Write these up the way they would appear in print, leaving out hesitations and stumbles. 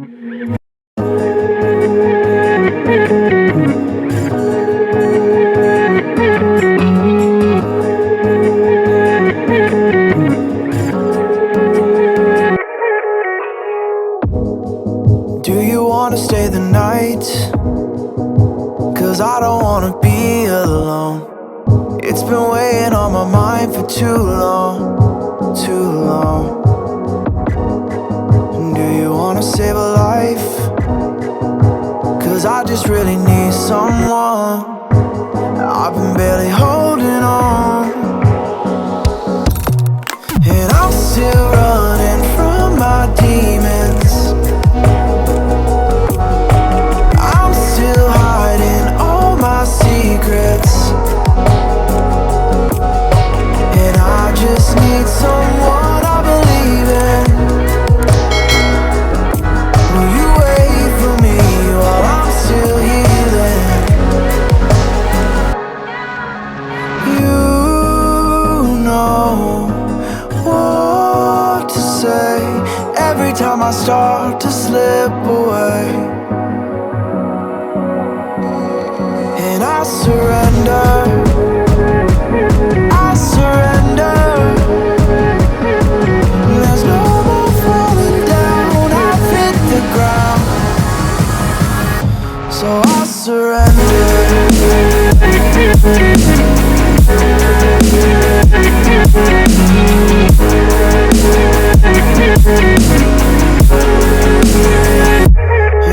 Do you wanna stay the night? 'Cause I don't wanna be alone. It's been weighing on my mind for too long, too long. Do you wanna save a life? 'Cause I just really need someone. I've been barely holding on, and I'm still running from my demons. I'm still hiding all my secrets, and I just need someone I believe in. Will you wait for me while I'm still healing? You know what to say every time I start to slip away, and I surrender. I surrender. There's no more falling down. I've hit the ground, so I surrender.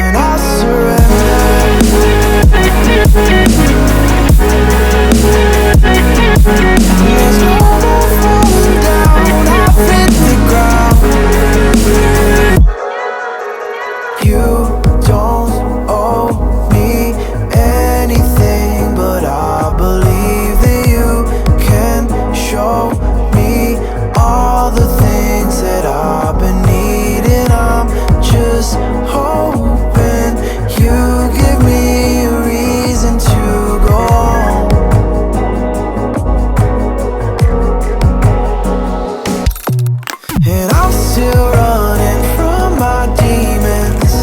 And I surrender. There's no more falling down. I've hit the ground. You don't owe me anything, but I believe that you can show me all the things that I've been needing. I'm just hoping you give me a reason to go on. And I'm still running from my demons.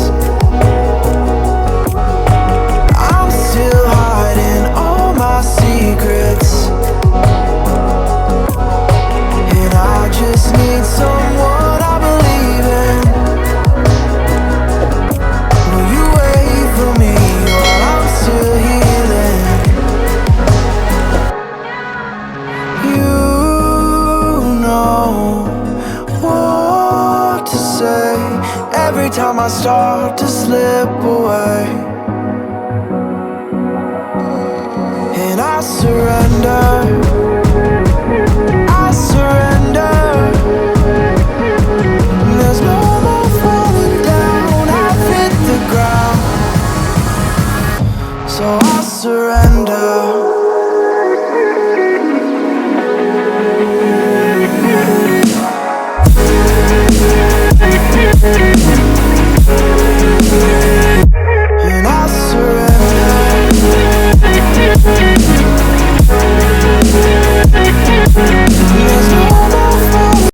I'm still hiding all my secrets, and I just need someone I believe in. Will you wait for me while I'm still healing? You know what to say every time I start to slip away, and I surrender. I surrender. There's no more falling down. I've hit the ground, so I surrender.